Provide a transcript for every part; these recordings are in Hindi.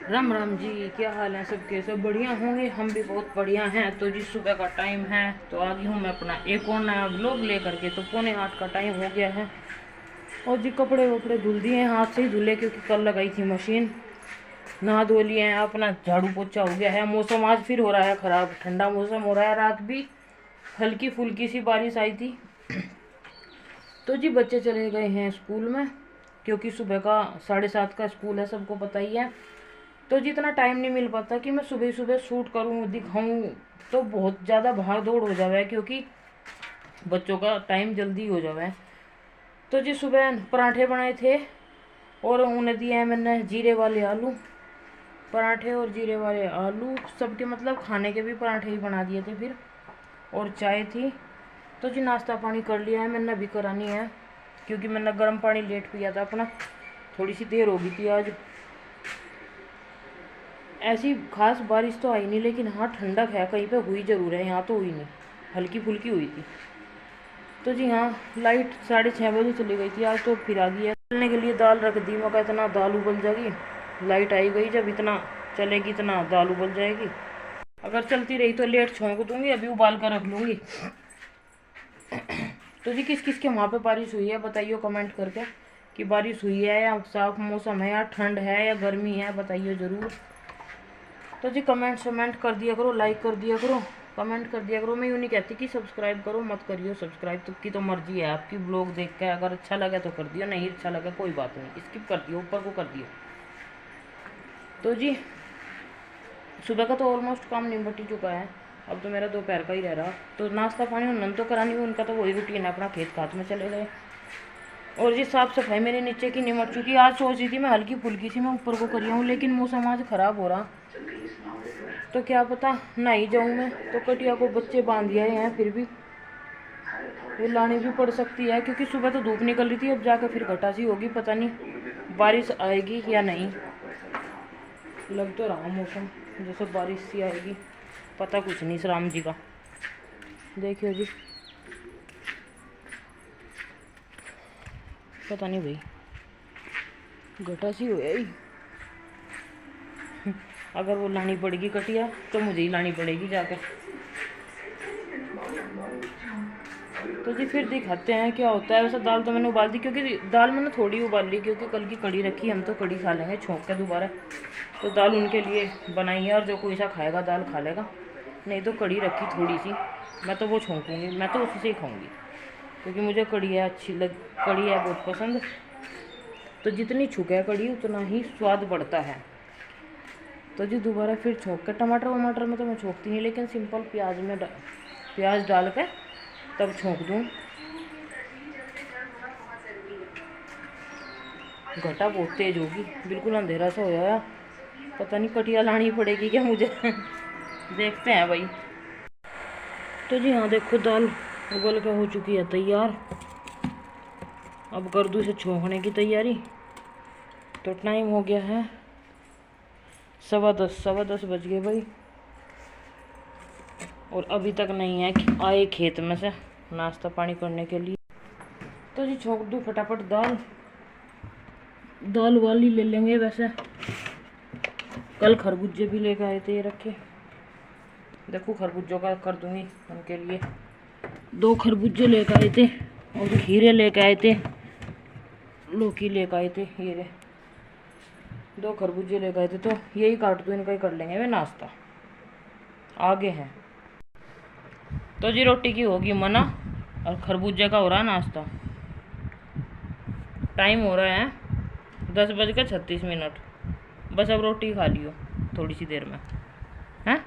राम राम जी, क्या हाल है सबके? सब बढ़िया होंगे, हम भी बहुत बढ़िया हैं। तो जी सुबह का टाइम है, तो आ गई हूँ मैं अपना एक और नया व्लॉग ले करके। तो 7:45 का टाइम हो गया है और जी कपड़े वपड़े धुल दिए हैं, हाथ से ही धुले क्योंकि कल लगाई थी मशीन। नहा धो लिए हैं, अपना झाड़ू पोछा हो गया है। मौसम आज फिर हो रहा है ख़राब, ठंडा मौसम हो रहा है। रात भी हल्की फुल्की सी बारिश आई थी। तो जी बच्चे चले गए हैं स्कूल में, क्योंकि सुबह का 7:30 का स्कूल है, सबको पता ही है। तो जितना टाइम नहीं मिल पाता कि मैं सुबह सुबह शूट करूँ, दिखाऊँ, तो बहुत ज़्यादा भाग दौड़ हो जावे क्योंकि बच्चों का टाइम जल्दी हो जावे। तो जी सुबह पराठे बनाए थे और उन्हें दिए हैं मैंने जीरे वाले आलू। पराठे और जीरे वाले आलू सबके मतलब खाने के भी पराठे ही बना दिए थे फिर, और चाय थी। तो जी नाश्ता पानी कर लिया है मैंने, अभी करानी है क्योंकि मैंने गर्म पानी लेट पिया था अपना, थोड़ी सी देर हो गई थी आज। ऐसी खास बारिश तो आई नहीं, लेकिन हाँ ठंडक है, कहीं पे हुई ज़रूर है, यहाँ तो हुई नहीं, हल्की फुल्की हुई थी। तो जी हाँ, लाइट 6:30 बजे चली गई थी आज, तो फिर आ गई है। चलने के लिए दाल रख दी, मैं इतना दाल उबल जाएगी। लाइट आई गई, जब इतना चलेगी इतना दाल उबल जाएगी। अगर चलती रही तो लेट छोंक दूंगी, अभी उबाल कर रख लूँगी। तो जी किस किस के वहाँ पे बारिश हुई है बताइए कमेंट करके, कि बारिश हुई है या साफ मौसम है या ठंड है या गर्मी है, बताइए ज़रूर। तो जी कमेंट कर दिया करो, लाइक कर दिया करो, कमेंट कर दिया करो। मैं यूँ नहीं कहती कि सब्सक्राइब करो मत करियो, सब्सक्राइब तो की तो मर्जी है आपकी, ब्लॉग देख के अगर अच्छा लगे तो कर दियो, नहीं अच्छा लगा कोई बात नहीं, स्किप कर दियो, ऊपर को कर दियो। तो जी सुबह का तो ऑलमोस्ट काम निपट ही चुका है, अब तो मेरा दोपहर का ही रह रहा। तो नाश्ता पानी उन्होंने तो करा नहीं, उनका तो वही रूटीन है, अपना खेत खात में चले गए। और जी साफ़ सफाई मेरे नीचे की निमट चुकी। आज सोच रही थी मैं हल्की फुल्की सी मैं ऊपर को करी हूँ, लेकिन मौसम आज ख़राब हो रहा, तो क्या पता नहीं जाऊँ मैं। तो कटिया को बच्चे बांध दिए हैं, फिर भी वो लानी भी पड़ सकती है क्योंकि सुबह तो धूप निकल रही थी, अब जाकर फिर घटा सी होगी, पता नहीं बारिश आएगी या नहीं। लग तो रहा मौसम जैसे बारिश सी आएगी, पता कुछ नहीं राम जी का। देखियो जी, पता नहीं भाई, घटा सी हो ही। अगर वो लानी पड़ेगी कटिया तो मुझे ही लानी पड़ेगी जाकर। तो जी फिर दिखाते हैं क्या होता है। वैसे दाल तो मैंने उबाल दी, क्योंकि दाल मैंने थोड़ी उबाल ली क्योंकि कल की कड़ी रखी, हम तो कड़ी खा लेंगे छोंक के दोबारा। तो दाल उनके लिए बनाई है, और जो कोई सा खाएगा दाल खा लेगा, नहीं तो कड़ी रखी थोड़ी सी, मैं तो वो छोंकूँगी, मैं तो उसी से ही खाऊँगी क्योंकि मुझे कड़ी है अच्छी कड़ी है बहुत पसंद। तो जितनी छुके कड़ी उतना ही स्वाद बढ़ता है। तो जी दोबारा फिर छोंक के, टमाटर वमाटर में तो मैं छोंकती नहीं, लेकिन सिंपल प्याज में प्याज डाल के तब छोंक दूँ। घटा बहुत तेज होगी, बिल्कुल अंधेरा सा हो गया, पता नहीं कटिया लानी पड़ेगी क्या मुझे। देखते हैं भाई। तो जी हाँ देखो, दाल उबल के हो चुकी है तैयार, अब कर दूँ इसे छोंकने की तैयारी। तो टाइम हो गया है 10:15 बज गए भाई, और अभी तक नहीं है कि आए खेत में से नाश्ता पानी करने के लिए। तो जी छोंक दूँ फटाफट दाल वाली ले लेंगे। वैसे कल खरबूजे भी लेकर आए थे, ये रखे, देखो खरबूजों का कर दूंगी उनके लिए। 2 खरबूजे लेकर आए थे और खीरे लेकर आए थे, लौकी लेकर आए थे, ये रे 2 खरबूजे लेकर आए थे, तो यही काट दूँ, इनका ही कर लेंगे वे नाश्ता, आगे है। तो जी रोटी की होगी मना और खरबूजे का हो रहा नाश्ता। टाइम हो रहा है 10:36। बस अब रोटी खा लियो थोड़ी सी देर में, हैं?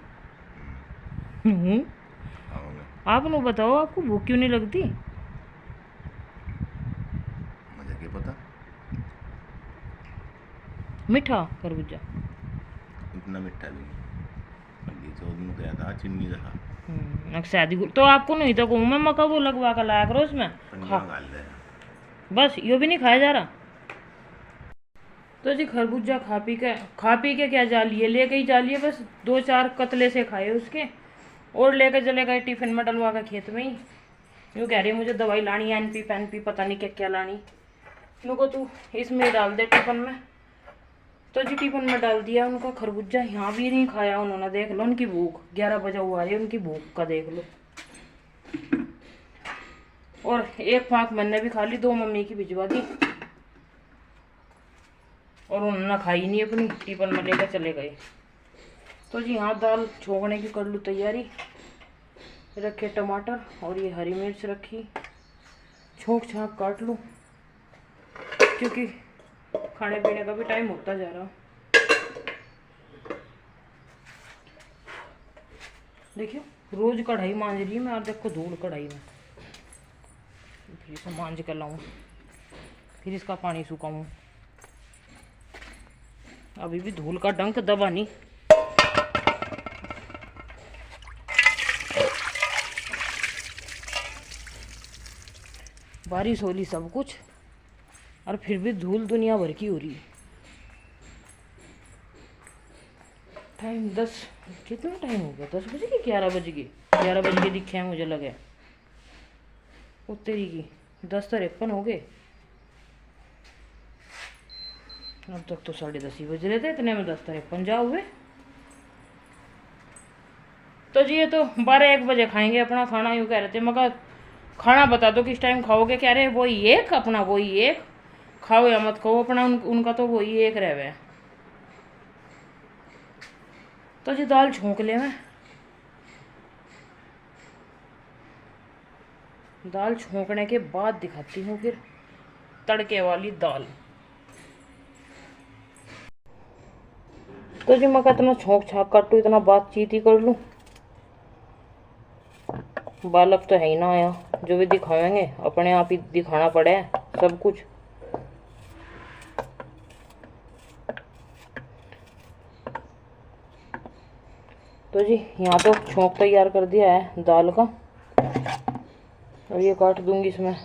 आप लोग बताओ, आपको भूख क्यों नहीं लगती? मुझे क्या पता, मीठा खरबूजा इतना मीठा भी नहीं, ये चौथ में गया था चिन्नी रखा। शादी तो आपको नहीं तो कहूँ मैं, मक्का वो लगवा कर लाया करो उसमें खा। बस यो भी नहीं खाया जा रहा। तो जी खरबूजा खा पी के क्या जा लिए, लेके ही जा लिए, बस 2-4 कतले से खाए उसके, और लेके चले गए टिफिन में डलवा के खेत में ही। यूँ कह रही मुझे दवाई लानी है, एनपी पैनपी पता नहीं क्या क्या लानी। इनको तू इसमें डाल दे टिफिन में, तो जी टिफिन में डाल दिया उनका खरबूजा। यहाँ भी नहीं खाया उन्होंने, देख लो उनकी भूख, 11 बजा हुआ है, उनकी भूख का देख लो। और एक फाँक मैंने भी खा ली, 2 मम्मी की भिजवा दी, और उन्होंने खाई नहीं अपनी, टिफिन में लेकर चले गए। तो जी हाँ, दाल छोंकने की कर लूँ तैयारी। रखे टमाटर और ये हरी मिर्च रखी, छोंक छाँक काट लूँ, क्योंकि खाने पीने का भी टाइम होता जा रहा। देखिए रोज कढ़ाई मांज रही मैं, और देखो धूल कढ़ाई में। फिर इसे मांज कर लाऊं, फिर इसका पानी सुखाऊं। अभी भी धूल का डंक दबा नहीं। बारिश हो रही सब कुछ, और फिर भी धूल दुनिया भर की हो रही। टाइम 10, कितना टाइम हो गया? 10 बजे के 11 बज गए? 11 बज के दिखे हैं मुझे लगे। उत्तरी की 10:53 हो गए। अब तक तो 10:30 ही बज रहे थे, इतने में 10:53 जा हुए। तो जी ये तो 12-1 बजे खाएंगे अपना खाना। यूँ कह रहे थे, मैं कहा खाना बता दो किस टाइम खाओगे। कह रहे वही एक, अपना वही एक, खाओ या मत खाओ अपना, उनका तो वही एक रह गया। तो जी दाल छोंक ले मैं, दाल छोंकने के बाद दिखाती हूँ फिर तड़के वाली दाल। तो जी मैं इतना छोंक छाक काटूँ, इतना बातचीत ही कर लूँ। बालक तो है ही ना आया, जो भी दिखाएंगे अपने आप ही दिखाना पड़े सब कुछ। तो जी यहाँ तो छोंक तैयार कर दिया है दाल का, और ये काट दूंगी इसमें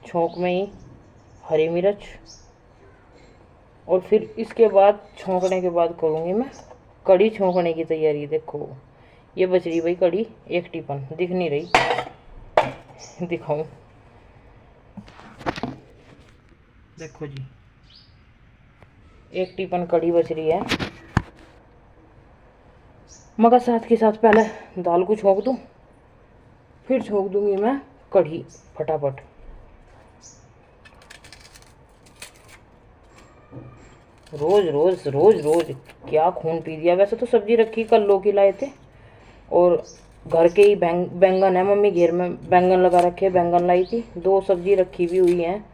छोंक में ही हरी मिर्च। और फिर इसके बाद छोंकने के बाद करूँगी मैं कड़ी छोंकने की तैयारी। देखो ये बच रही भाई कड़ी, एक टिफिन दिख नहीं रही, दिखाऊं। देखो जी एक टिफिन कड़ी बच रही है, मगर साथ के साथ पहले दाल को छोंक दूं, फिर छोंक दूंगी मैं कढ़ी फटाफट। रोज रोज रोज रोज क्या खून पी दिया। वैसे तो सब्जी रखी, कल लौकी लाए थे, और घर के ही बैंगन है, मम्मी घेर में बैंगन लगा रखे, बैंगन लाई थी, 2 सब्जी रखी भी हुई हैं।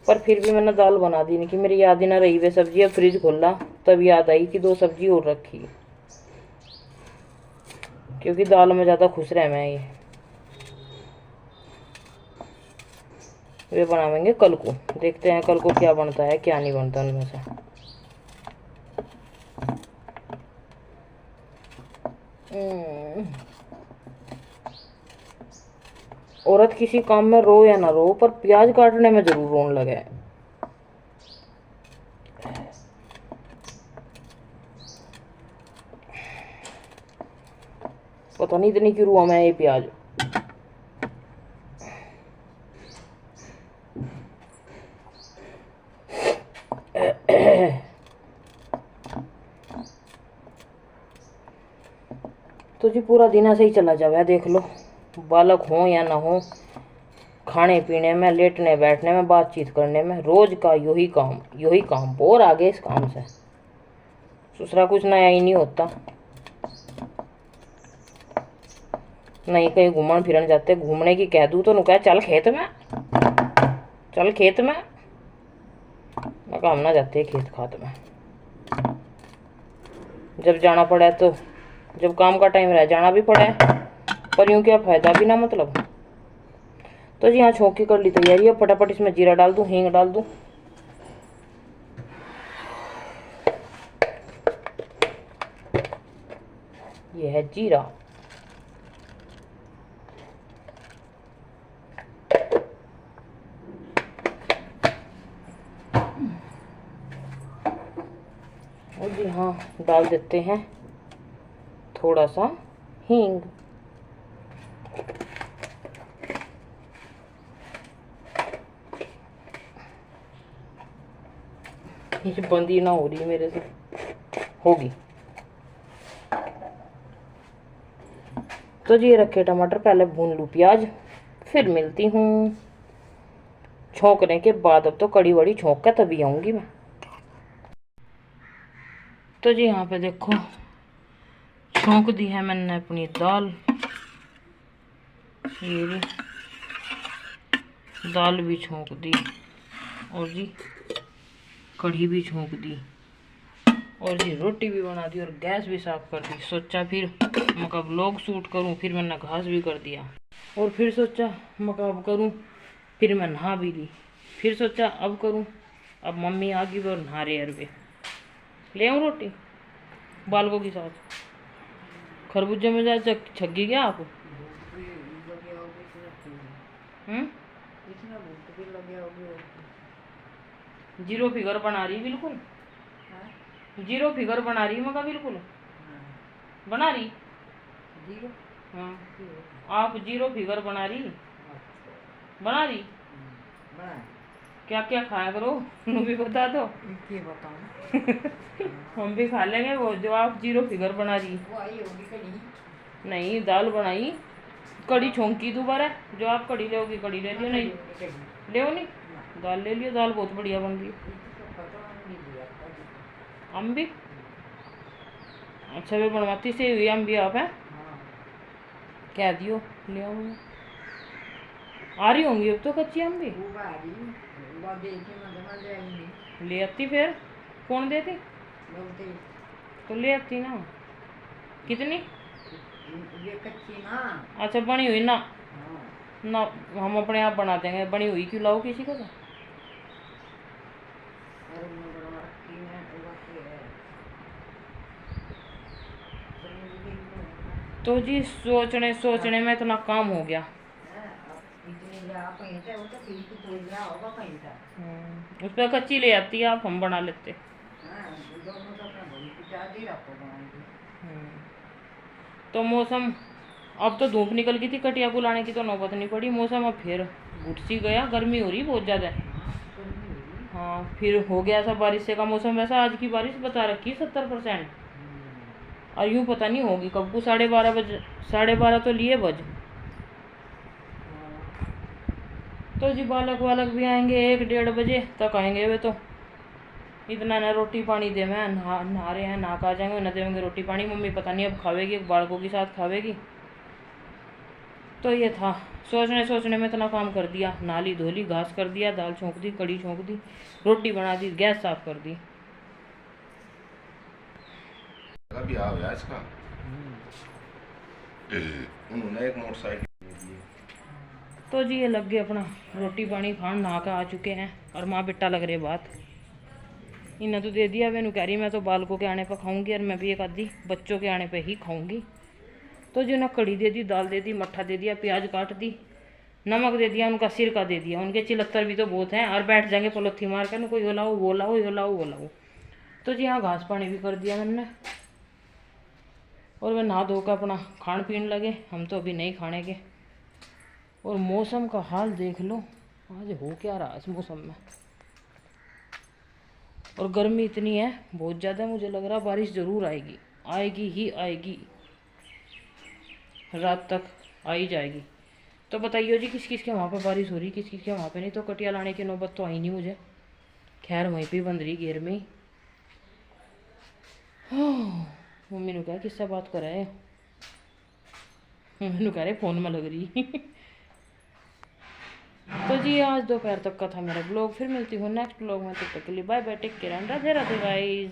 पर फिर भी मैंने दाल बना दी नहीं, कि मेरी याद ही ना रही वे सब्जी। अब फ्रिज खोला तब याद आई कि 2 सब्जी और रखी, क्योंकि दाल में ज़्यादा खुश रहे मैं। ये वे बनावेंगे कल को, देखते हैं कल को क्या बनता है क्या नहीं बनता उनमें से। औरत किसी काम में रो या ना रो, पर प्याज काटने में जरूर रोने लगे। पता नहीं इतनी क्यों रुआ मैं ये प्याज। तो जी पूरा दिन ऐसे ही चला जावे, देख लो, बालक हो या ना हो, खाने पीने में, लेटने बैठने में, बातचीत करने में, रोज का यही काम। बोर आ गए इस काम से, दूसरा कुछ नया ही नहीं होता। नहीं कहीं घूमन फिरन जाते, घूमने की कह दूँ तो नुका चल खेत में, चल खेत में। मैं काम ना जाते खेत खात में, जब जाना पड़े तो, जब काम का टाइम रहे जाना भी पड़े, पर यूँ क्या फ़ायदा भी ना मतलब। तो जी यहाँ छोंक की कर ली तैयारी। अब फटाफट इसमें जीरा डाल दूँ, हींग डाल दूँ। ये है जीरा, और जी हाँ डाल देते हैं थोड़ा सा हींग। ये बंदी ना हो रही मेरे से, होगी। तो जी ये रखे टमाटर, पहले भून लूँ प्याज, फिर मिलती हूँ छोंकने के बाद। अब तो कड़ी वड़ी छोंक के तभी आऊँगी मैं। तो जी यहाँ पे देखो छोंक दी है मैंने अपनी दाल, ये भी दाल भी छोंक दी, और जी कढ़ी भी छोंक दी, और जी रोटी भी बना दी, और गैस भी साफ कर दी। सोचा फिर मका व्लॉग शूट करूं, फिर मैंने घास भी कर दिया, और फिर सोचा मका अब करूं, फिर मैं नहा भी ली, फिर सोचा अब करूं, अब मम्मी आ गई और नहा रहे अरबे। ले आऊँ रोटी बालकों के साथ? खरबूजे में जा छग्गी क्या आप? जीरो फिगर बना रही बिल्कुल, जीरो फिगर बना रही मका बिल्कुल बना रही जीरो। हाँ आप जीरो फिगर बना रही, बना रही। क्या क्या खाया करो तुम भी बता दो। क्या बताऊं हम भी खा लेंगे वो जो आप जीरो फिगर बना रही। नहीं दाल बनाई, कड़ी छोंकी दोबारा, जो आप कड़ी लोगी कड़ी ले लियो, नहीं ले नहीं दाल ले लियो, दाल बहुत बढ़िया बन रही। हम भी अच्छा वे बनवाती से हुई हम भी आप हैं क्या दियो ले आओ। आ रही होंगी अब तो कच्ची हम भी ले आती, फिर कौन देती तो ले आती ना। कितनी ये कच्ची ना? अच्छा बनी हुई ना? ना हम अपने आप बना देंगे, बनी हुई क्यों लाओ किसी को? तो जी सोचने सोचने में इतना काम हो गया। उस पर कच्ची ले आती है आप, हम बना लेते। तो मौसम अब तो धूप निकल गई थी, कटिया बुलाने की तो नौबत नहीं पड़ी। मौसम अब फिर घुट सी गया, गर्मी हो रही बहुत ज़्यादा। हाँ फिर हो गया सब बारिश से का मौसम। वैसा आज की बारिश बता रखी 70%, और यूँ पता नहीं होगी कब को। 12:30 बजे, 12:30 तो लिए बज। तो जी बालक वालक भी आएंगे 1-1:30 बजे तक आएंगे वे। तो इतना ना रोटी पानी दे, मैं नहा रहे हैं, नहा कर आ जाएंगे, न देंगे रोटी पानी। मम्मी पता नहीं अब खावेगी, बालकों के साथ खावेगी। तो ये था सोचने सोचने में इतना काम कर दिया। नाली धोली, घास कर दिया, दाल छोंक दी, कड़ी छोंक दी, रोटी बना दी, गैस साफ कर दी। अभी आ गया इसका उन्होंने एक मोटरसाइकिल। तो जी ये लग गए अपना रोटी पानी खान, नहा कर आ चुके हैं, और माँ बेटा लग रहे बात। इन्हें तो दे दिया, मैंने कह रही मैं तो बालकों के आने पर खाऊंगी, और मैं भी एक आधी बच्चों के आने पर ही खाऊंगी। तो जो ना कड़ी दे दी, दाल दे दी, मट्ठा दे दिया, प्याज काट दी, नमक दे दिया, उनका सिरका दे दिया। उनके चिलत्तर भी तो बहुत हैं, और बैठ जाएंगे पलोथी मार कर, कोई यो लाओ वो लाओ, यो लाओ वो लाओ। तो जी हाँ घास पानी भी कर दिया मैंने, और वे नहा धोकर अपना खान पीन लगे। हम तो अभी नहीं खाने के। और मौसम का हाल देख लो, आज हो क्या रहा इस मौसम में। और गर्मी इतनी है बहुत ज़्यादा, मुझे लग रहा बारिश ज़रूर आएगी, आएगी ही आएगी, रात तक आ ही जाएगी। तो बताइए जी किस किस के वहाँ पे बारिश हो रही, किस किस के वहाँ पे नहीं। तो कटिया लाने की नौबत तो आई नहीं मुझे, खैर वहीं पे बंद रही घेर में ही। मम्मी ने कहा किससे बात कर रहे हैं, मम्मी कह रहे फ़ोन में लग रही। तो जी आज दोपहर तक का था मेरा ब्लॉग। फिर मिलती हूँ नेक्स्ट ब्लॉग में, तब तक के लिए bye bye, take care and Radhe Radhe guys.